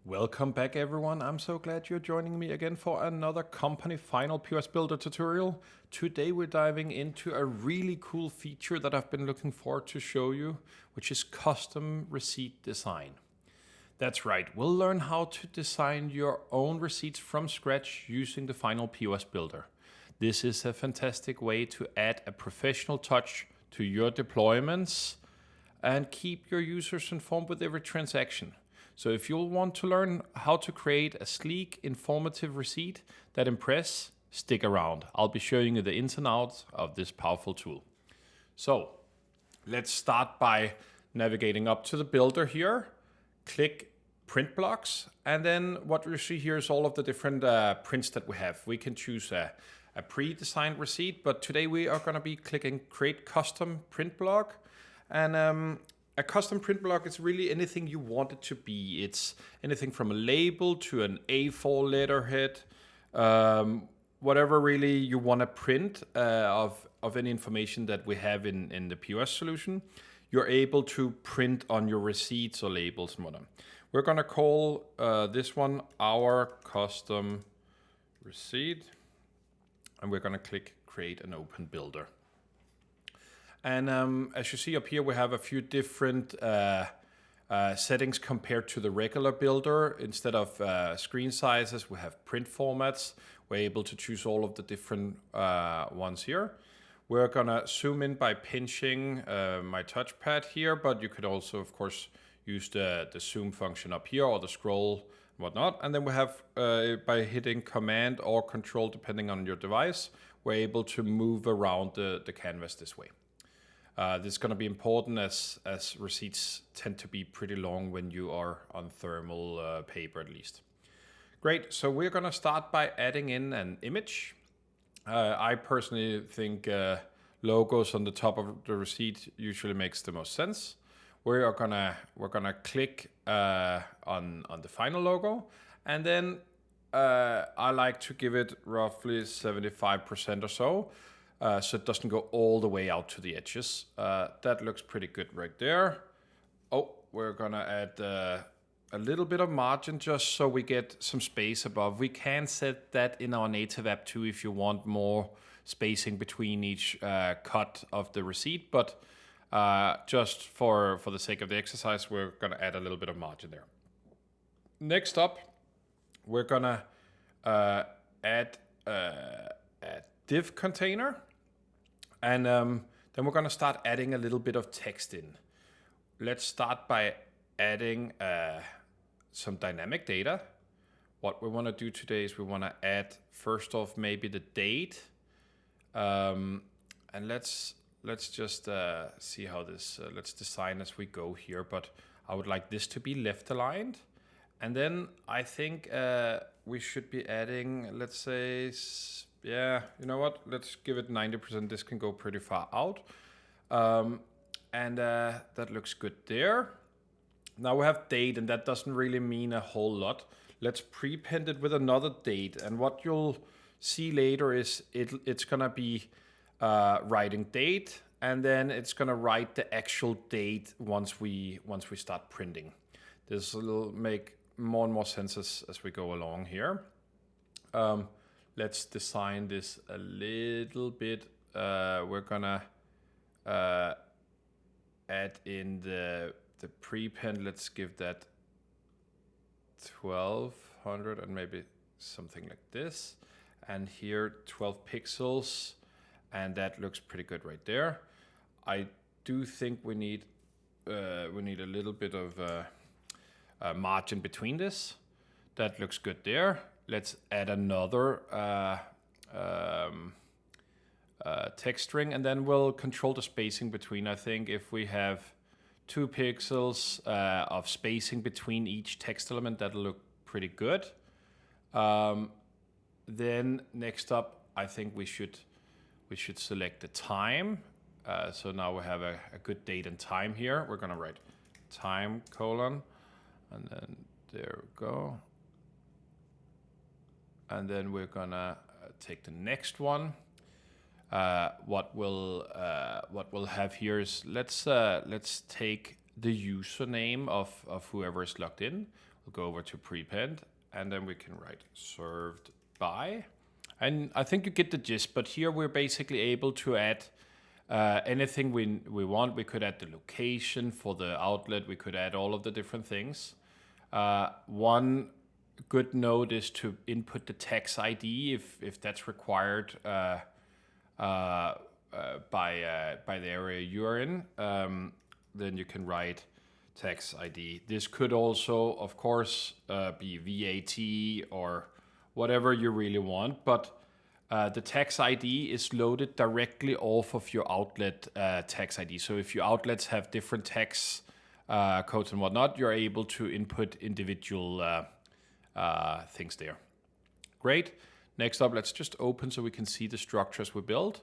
Welcome back everyone, I'm so glad you're joining me again for another company Final POS Builder tutorial. Today we're diving into a really cool feature that I've been looking forward to show you, which is custom receipt design. That's right, we'll learn how to design your own receipts from scratch using the Final POS Builder. This is a fantastic way to add a professional touch to your deployments and keep your users informed with every transaction. So if you'll want to learn how to create a sleek, informative receipt that impress, stick around. I'll be showing you the ins and outs of this powerful tool. So let's start by navigating up to the builder here, click print blocks, and then what you see here is all of the different prints that we have. We can choose a pre-designed receipt, but today we are gonna be clicking create custom print block. And a custom print block is really anything you want it to be. It's anything from a label to an A4 letterhead, whatever really you want to print of any information that we have in the POS solution. You're able to print on your receipts or labels and whatnot. We're going to call this one our custom receipt, and we're going to click create and open builder. And as you see up here, we have a few different settings compared to the regular builder. Instead of screen sizes, we have print formats. We're able to choose all of the different ones here. We're gonna zoom in by pinching my touchpad here, but you could also, of course, use the zoom function up here or the scroll and whatnot. And then we have, by hitting Command or Control, depending on your device, we're able to move around the canvas this way. This is going to be important as receipts tend to be pretty long when you are on thermal paper at least. Great, so we're going to start by adding in an image. I personally think logos on the top of the receipt usually makes the most sense. We're gonna click on the final logo, and then I like to give it roughly 75% or so. So it doesn't go all the way out to the edges. That looks pretty good right there. Oh, we're gonna add a little bit of margin just so we get some space above. We can set that in our native app too if you want more spacing between each cut of the receipt, but just for the sake of the exercise, we're gonna add a little bit of margin there. Next up, we're gonna add a div container, and then we're going to start adding a little bit of text in. Let's start by adding some dynamic data. What we want to do today is we want to add first off maybe the date, and let's just see how this. Let's design as we go here, but I would like this to be left aligned, and then I think we should be adding, let's say. Yeah, you know what? Let's give it 90%. This can go pretty far out. And that looks good there. Now we have date, and that doesn't really mean a whole lot. Let's prepend it with another date. And what you'll see later is it's going to be writing date, and then it's going to write the actual date once we start printing. This will make more and more sense as we go along here. Let's design this a little bit. We're gonna add in the prepend. Let's give that 1200 and maybe something like this. And here 12 pixels, and that looks pretty good right there. I do think we need a little bit of margin between this. That looks good there. Let's add another text string, and then we'll control the spacing between. I think if we have 2 pixels of spacing between each text element, that'll look pretty good. Then next up, I think we should select the time. So now we have a good date and time here. We're gonna write time : and then there we go. And then we're gonna take the next one. What we'll have here is let's take the username of whoever is logged in. We'll go over to prepend, and then we can write served by. And I think you get the gist, but here we're basically able to add anything we want. We could add the location for the outlet. We could add all of the different things. One good note is to input the tax ID if that's required by the area you're in. Then you can write tax ID. This could also, of course, be VAT or whatever you really want, but the tax ID is loaded directly off of your outlet tax ID. So if your outlets have different tax codes and whatnot, you're able to input individual things there. Great. Next up, let's just open so we can see the structures we built.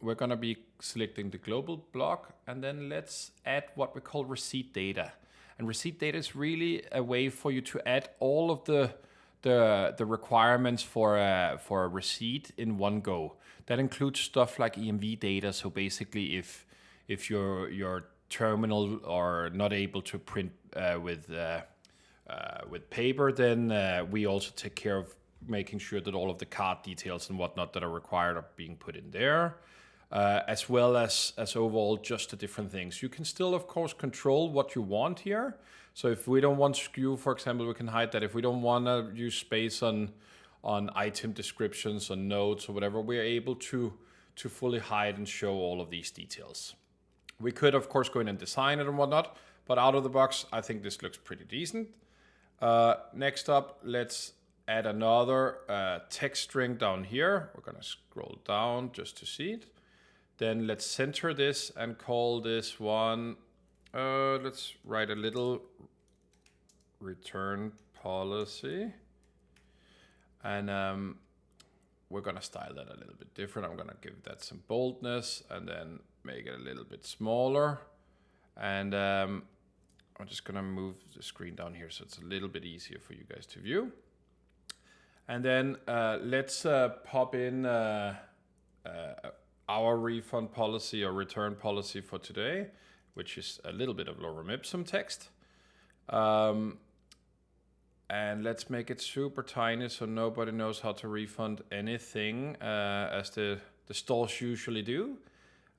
We're going to be selecting the global block, and then let's add what we call receipt data. And receipt data is really a way for you to add all of the requirements for a receipt in one go. That includes stuff like EMV data. So basically, if your terminal are not able to print with paper, then we also take care of making sure that all of the card details and whatnot that are required are being put in there. As well as overall just the different things. You can still, of course, control what you want here. So if we don't want skew, for example, we can hide that. If we don't want to use space on item descriptions or notes or whatever, we're able to fully hide and show all of these details. We could, of course, go in and design it and whatnot, but out of the box, I think this looks pretty decent. Next up, let's add another text string down here. We're going to scroll down just to see it. Then let's center this and call this one, let's write a little return policy. And we're going to style that a little bit different. I'm going to give that some boldness and then make it a little bit smaller. And I'm just going to move the screen down here so it's a little bit easier for you guys to view. And then let's pop in our refund policy or return policy for today, which is a little bit of lorem ipsum text. And let's make it super tiny so nobody knows how to refund anything as the stores usually do.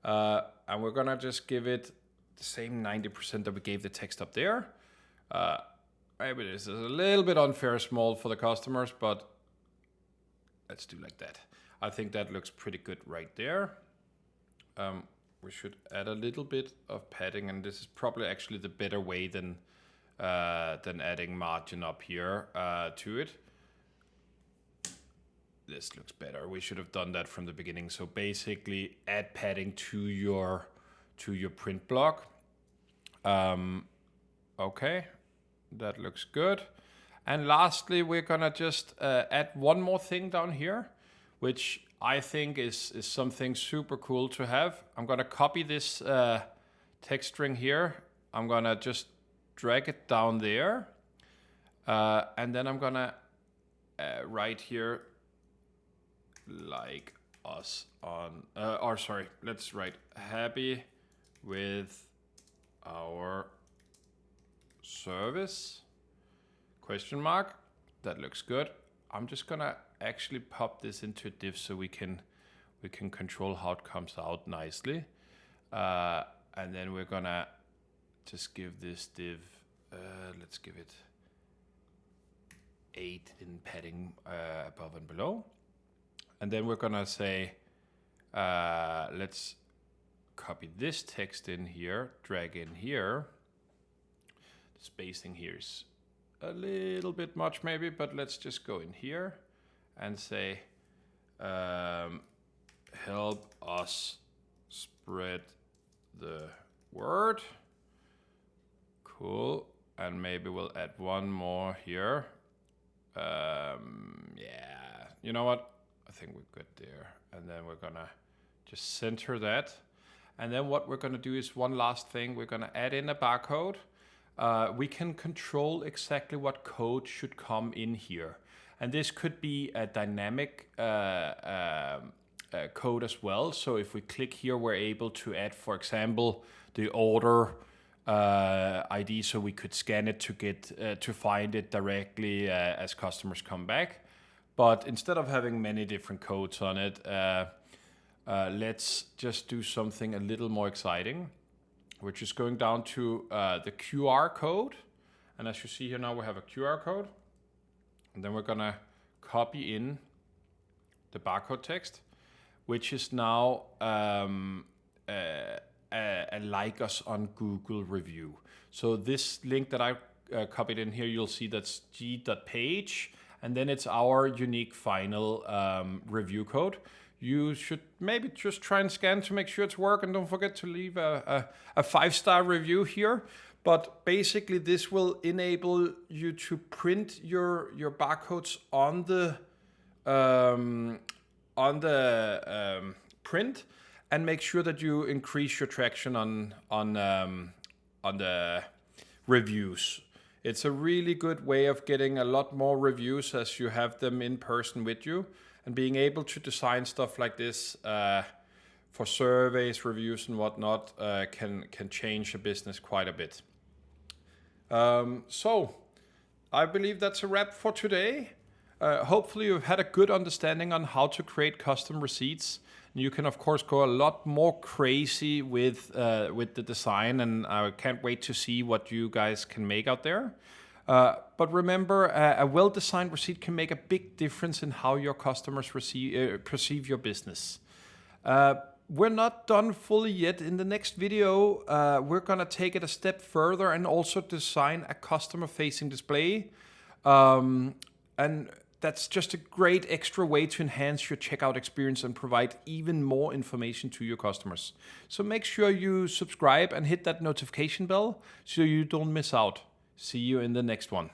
And we're gonna just give it the same 90% that we gave the text up there. Maybe this is a little bit unfair small for the customers, but let's do like that. I think that looks pretty good right there. We should add a little bit of padding, and this is probably actually the better way than adding margin up here to it. This looks better. We should have done that from the beginning. So basically add padding to your print block. Okay, that looks good. And lastly, we're gonna just add one more thing down here, which I think is something super cool to have. I'm gonna copy this text string here. I'm gonna just drag it down there. And then I'm gonna write here like us on, let's write happy with our service, question mark. That looks good. I'm just gonna actually pop this into a div so we can control how it comes out nicely. And then we're gonna just give this div, let's give it 8 in padding above and below. And then we're gonna say, let's copy this text in here, drag in here. The spacing here is a little bit much maybe, but let's just go in here and say, help us spread the word. Cool. And maybe we'll add one more here. Yeah, you know what? I think we're good there. And then we're gonna just center that. And then what we're gonna do is one last thing. We're gonna add in a barcode. We can control exactly what code should come in here. And this could be a dynamic code as well. So if we click here, we're able to add, for example, the order ID, so we could scan it to get to find it directly as customers come back. But instead of having many different codes on it, let's just do something a little more exciting. We're just going down to the QR code. And as you see here now, we have a QR code. And then we're gonna copy in the barcode text, which is now a like us on Google review. So this link that I copied in here, you'll see that's g.page, and then it's our unique final review code. You should maybe just try and scan to make sure it's working. Don't forget to leave a 5-star review here. But basically, this will enable you to print your barcodes on the print, and make sure that you increase your traction on the reviews. It's a really good way of getting a lot more reviews as you have them in person with you, and being able to design stuff like this for surveys, reviews, and whatnot can change a business quite a bit. So I believe that's a wrap for today. Hopefully you've had a good understanding on how to create custom receipts. You can of course go a lot more crazy with the design, and I can't wait to see what you guys can make out there. But remember, a well-designed receipt can make a big difference in how your customers perceive your business. We're not done fully yet. In the next video, we're gonna take it a step further and also design a customer-facing display. And that's just a great extra way to enhance your checkout experience and provide even more information to your customers. So make sure you subscribe and hit that notification bell so you don't miss out. See you in the next one.